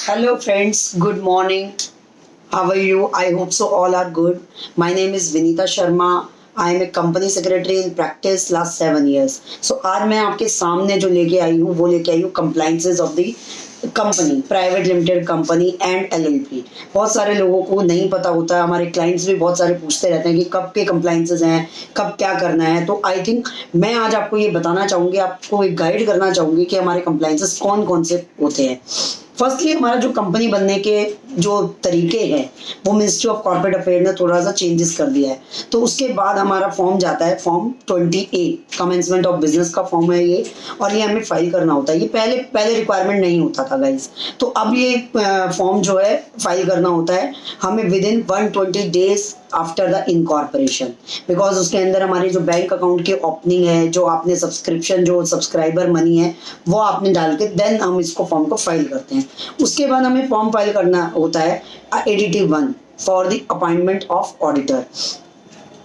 Hello, friends. Good morning. How are you? I hope so. All are good. My name is Vinita Sharma. I am a company secretary in practice last 7 years. So आज मैं आपके सामने जो लेके आई हूँ वो लेके आई हूँ compliances of the company, private limited company and LLP. बहुत सारे लोगों को नहीं पता होता है, हमारे क्लाइंट्स भी बहुत सारे पूछते रहते हैं कि कब के कंप्लाइंसेस हैं, कब क्या करना है। तो आई थिंक मैं आज आपको ये बताना चाहूँगी, आपको एक गाइड करना चाहूँगी कि हमारे कंप्लाइंसेस कौन कौन से होते हैं। फर्स्टली हमारा जो कंपनी बनने के जो तरीके हैं वो मिनिस्ट्री ऑफ कॉर्पोरेट अफेयर ने थोड़ा सा चेंजेस कर दिया है। तो उसके बाद हमारा फॉर्म जाता है form 20A, commencement of business का फॉर्म है ये, और ये हमें फाइल करना होता है। ये पहले रिक्वायरमेंट नहीं होता था गाइज, तो अब ये फॉर्म जो है फाइल करना होता है हमें with in 120 days after the incorporation, because उसके अंदर हमारी जो बैंक अकाउंट की ओपनिंग है, जो आपने सब्सक्रिप्शन, जो सब्सक्राइबर मनी है वो आपने डाल के देन हम इसको फॉर्म को फाइल करते हैं। उसके बाद हमें फॉर्म फाइल करना होता है additive 1 for the appointment of auditor.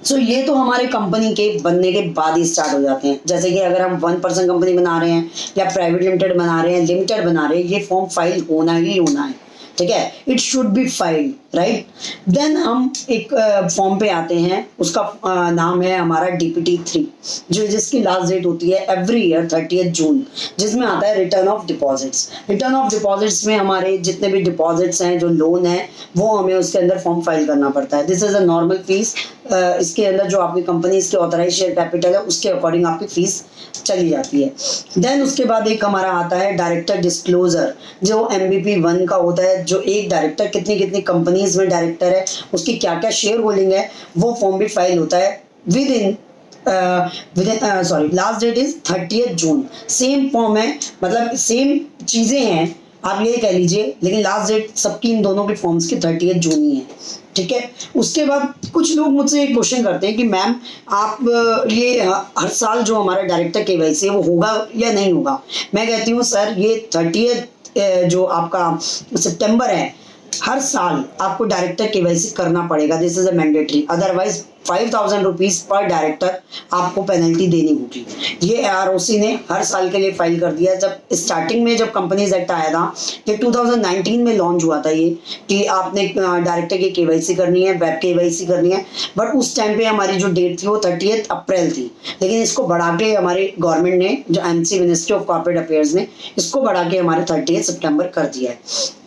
So ये तो हमारे कंपनी के बनने के बाद ही स्टार्ट हो जाते हैं। जैसे कि अगर हम 1% कंपनी बना रहे हैं या प्राइवेट लिमिटेड बना रहे हैं, लिमिटेड बना रहे हैं, ये फॉर्म फाइल होना ही होना है, ठीक है। It should be filed, right. Then हम एक फॉर्म पे आते हैं, उसका नाम है हमारा DPT 3, जिसकी लास्ट डेट होती है एवरी ईयर 30 जून, जिसमें आता है return of deposits. Return of deposits में हमारे जितने भी डिपॉजिट्स हैं, जो लोन है, वो हमें उसके अंदर फॉर्म फाइल करना पड़ता है। This is a normal fees. इसके अंदर जो आपकी कंपनी इसके ऑथराइज शेयर कैपिटल है उसके अकॉर्डिंग आपकी फीस चली जाती है। देन उसके बाद एक हमारा आता है डायरेक्टर डिस्क्लोजर, जो MVP 1 का होता है, जो एक डायरेक्टर कितनी कितनी कंपनीज में डायरेक्टर है, उसकी क्या क्या शेयर होल्डिंग है, वो फॉर्म भी फाइल होता है within last date is 30 June. Same form है, मतलब सेम चीजें हैं, आप ये कह लीजिए, लेकिन लास्ट डेट सबकी इन दोनों के फॉर्म्स की 30 जून ही है, ठीक है। उसके बाद कुछ लोग मुझसे एक क्वेश्चन करते हैं कि मैम आप ये हर साल जो हमारा डायरेक्टर KYC है वो होगा या नहीं होगा। मैं कहती हूँ सर, ये 30 जो आपका सितंबर है, हर साल आपको डायरेक्टर KYC करना पड़ेगा। This is a mandatory, otherwise 5000 rupees per director आपको पेनल्टी देनी होगी। ये AROC ने हर साल के लिए फाइल कर दिया। जब स्टार्टिंग में जब कंपनीज एक्ट आया था, ये 2019 में लॉन्च हुआ था, ये कि आपने डायरेक्टर की KYC करनी है, वेब KYC करनी है, बट उस टाइम पे हमारी जो डेट थी वो 30 अप्रैल थी। लेकिन इसको बढ़ा के हमारे गवर्नमेंट ने, जो MC ministry of corporate affairs ने, इसको बढ़ा के हमारे 30 सितंबर कर दिया है।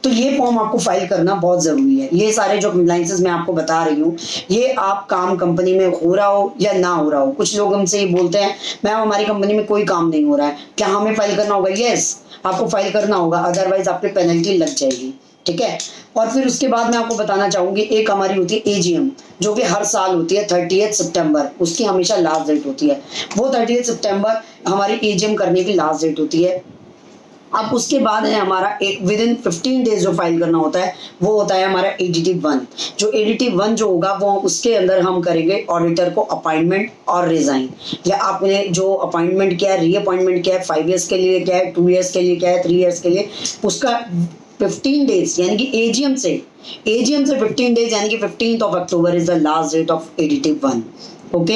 तो ये फॉर्म आपको फाइल करना बहुत जरूरी है। ये सारे जो कंप्लाइंसेस मैं आपको बता रही हूँ, ये आप काम कंपनी में हो रहा हो या ना हो रहा हो। कुछ लोग हमसे ये बोलते हैं मैम हमारी कंपनी में कोई काम नहीं हो रहा है, क्या हमें फाइल करना होगा? यस, आपको फाइल करना होगा, अदरवाइज आप पे पेनल्टी लग जाएगी, ठीक है। और फिर उसके बाद मैं आपको बताना चाहूंगी, एक हमारी होती है AGM, जो कि हर साल होती है 30 सितंबर, उसकी हमेशा लास्ट डेट होती है। वो 30 सितंबर हमारी AGM करने की लास्ट डेट होती है। अब उसके बाद है हमारा एक विद इन 15 डेज जो फाइल करना होता है, वो होता है हमारा एडिटिव 1। जो एडिटिव 1 जो होगा वो उसके अंदर हम करेंगे ऑडिटर को अपॉइंटमेंट और रिजाइन, या आपने जो अपॉइंटमेंट किया है, रीअपॉइंटमेंट किया है, 5 ईयर्स के लिए क्या है, 2 ईयर्स के लिए क्या है, 3 ईयर्स के लिए, उसका 15 डेज यानी कि AGM से 15 डेज यानी कि 15 October is the last date of additive 1। Okay,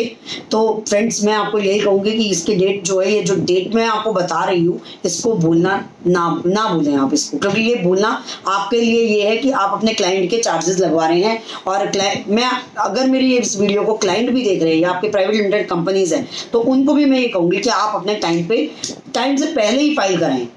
तो फ्रेंड्स मैं आपको यही कहूँगी कि इसकी डेट जो है, ये जो डेट मैं आपको बता रही हूँ, इसको भूलना ना भूलें आप इसको, क्योंकि ये भूलना आपके लिए ये है कि आप अपने क्लाइंट के चार्जेस लगवा रहे हैं। और अगर मेरी इस वीडियो को क्लाइंट भी देख रहे हैं या आपके प्राइवेट लिमिटेड कंपनीज हैं, तो उनको भी मैं ये कहूँगी कि आप अपने टाइम से पहले ही फाइल कराएं,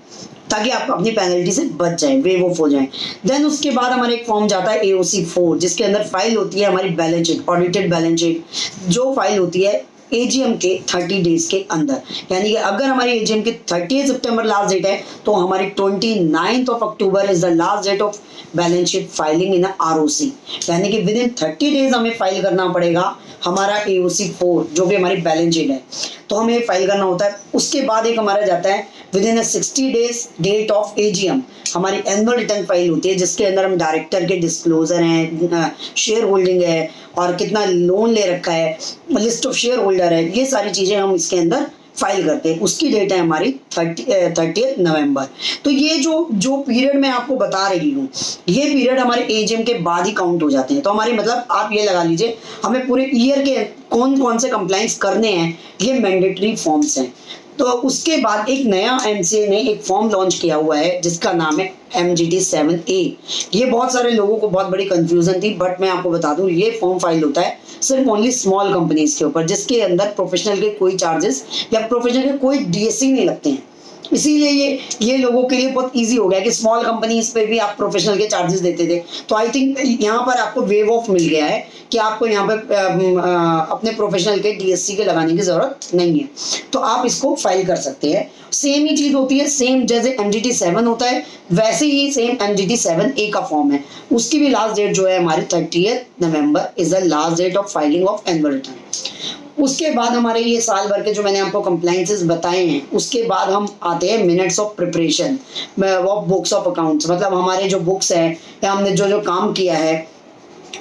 ताकि आप अपनी पेनल्टी से बच जाएं, वेव ऑफ हो जाएं। देन उसके बाद हमारे एक फॉर्म जाता है AOC 4, जिसके अंदर फाइल होती है हमारी balance sheet, audited balance sheet, जो फाइल होती है AGM के 30 डेज के अंदर। यानी कि अगर हमारी AGM की 30 सितंबर लास्ट डेट है, तो हमारी 29 October is the last date of balance sheet filing in ROC। यानी कि विद इन 30 डेज हमें फाइल करना पड़ेगा हमारा AOC 4, जो भी हमारी बैलेंस शीट है, तो हमें फाइल करना होता है। उसके बाद एक हमारा जाता है within 60 days date of AGM, हमारी एनुअल रिटर्न फाइल होती है, जिसके अंदर हम डायरेक्टर के डिस्क्लोजर हैं, शेयर होल्डिंग है, और कितना लोन ले रखा है, लिस्ट ऑफ शेयर होल्डर है, ये सारी चीजें हम इसके अंदर फाइल करते हैं। उसकी डेट है हमारी 30 नवंबर। तो ये जो पीरियड मैं आपको बता रही हूँ, ये पीरियड हमारे AGM के बाद ही काउंट हो जाते हैं। तो हमारे मतलब आप ये लगा लीजिए, हमें पूरे ईयर के कौन कौन से कंप्लाइंस करने हैं, ये मैंडेटरी फॉर्म्स हैं। तो उसके बाद एक नया एमसीए ने एक फॉर्म लॉन्च किया हुआ है जिसका नाम है MGT-7A। ये बहुत सारे लोगों को बहुत बड़ी कंफ्यूजन थी, बट मैं आपको बता दूं ये फॉर्म फाइल होता है सिर्फ ओनली स्मॉल कंपनीज के ऊपर, जिसके अंदर प्रोफेशनल के कोई चार्जेस या प्रोफेशनल के कोई डीएससी नहीं लगते हैं। इसीलिए ये लोगों के लिए बहुत इजी हो गया कि स्मॉल कंपनीज पे भी आप प्रोफेशनल के चार्जेस देते थे। तो आई थिंक यहाँ पर आपको वेव ऑफ मिल गया है कि आपको यहाँ पे अपने प्रोफेशनल के डीएससी के लगाने की जरूरत नहीं है, तो आप इसको फाइल कर सकते हैं। सेम ही चीज होती है, सेम जैसे MGT-7 होता है वैसे ही सेम MGT-7A का फॉर्म है। उसकी भी लास्ट डेट जो है हमारी 30 November is the last date of filing of annual return. उसके बाद हमारे ये साल भर के जो मैंने आपको कंप्लाइंसेस बताए हैं, उसके बाद हम आते हैं minutes of preparation of books of accounts. मतलब हमारे जो बुक्स हैं या हमने जो जो काम किया है,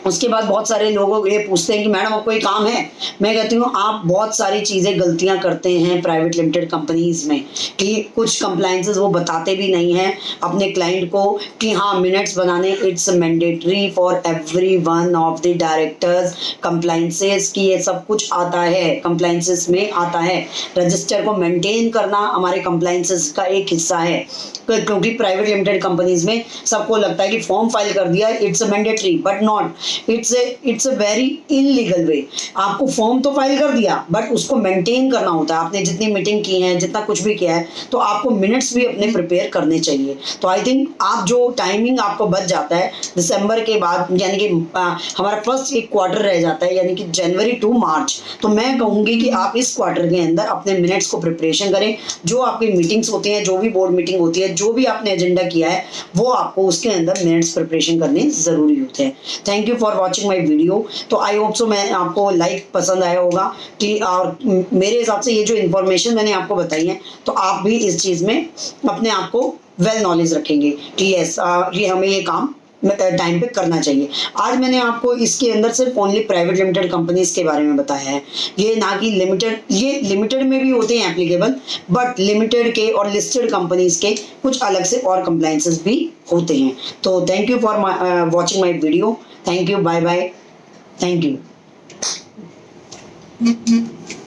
उसके बाद बहुत सारे लोग ये पूछते हैं कि मैडम आपको कोई काम है। मैं कहती हूँ आप बहुत सारी चीज़ें गलतियाँ करते हैं प्राइवेट लिमिटेड कंपनीज में कि कुछ कंप्लाइंसेस वो बताते भी नहीं हैं अपने क्लाइंट को कि हाँ मिनट्स बनाने it's mandatory for every one of the directors. Compliances की ये सब कुछ आता है, कंप्लाइंसेस में आता है। रजिस्टर को मेंटेन करना हमारे कंप्लाइंसेस का एक हिस्सा है, क्योंकि प्राइवेट लिमिटेड कंपनीज में सबको लगता है कि फॉर्म फाइल कर दिया it's mandatory, but not, it's a very illegal way. आपको फॉर्म तो फाइल कर दिया बट उसको मेंटेन करना होता है। आपने जितनी मीटिंग की है, जितना कुछ भी किया है, तो आपको मिनट्स भी अपने प्रिपेयर करने चाहिए। तो आई थिंक आप जो टाइमिंग आपको बच जाता है दिसंबर के बाद, यानी कि हमारा फर्स्ट एक क्वार्टर रह जाता है, यानी कि जनवरी टू मार्च, तो मैं कहूँगी कि आप इस क्वार्टर के अंदर अपने मिनट्स को प्रिपरेशन करें। जो आपकी मीटिंग्स होती हैं, जो भी बोर्ड मीटिंग होती है, जो भी आपने एजेंडा किया है, वो आपको उसके अंदर मिनट्स प्रिपरेशन करने जरूरी होते हैं। Thank you for watching my video. तो आई होप सो मैं आपको लाइक पसंद आया होगा कि, और मेरे हिसाब से ये जो इन्फॉर्मेशन मैंने आपको बताई है, तो आप भी इस चीज़ में अपने आप को वेल नॉलेज रखेंगे कि यस ये हमें ये काम टाइम पे करना चाहिए। आज मैंने आपको इसके अंदर सिर्फ ओनली प्राइवेट लिमिटेड कंपनीज के बारे में बताया है, ये ना कि लिमिटेड। ये लिमिटेड में भी होते हैं एप्लीकेबल, बट लिमिटेड के और लिस्टेड कंपनीज के कुछ अलग से और कंप्लाइंसेस भी होते हैं। तो thank you for watching my video. Thank you, bye bye, thank you.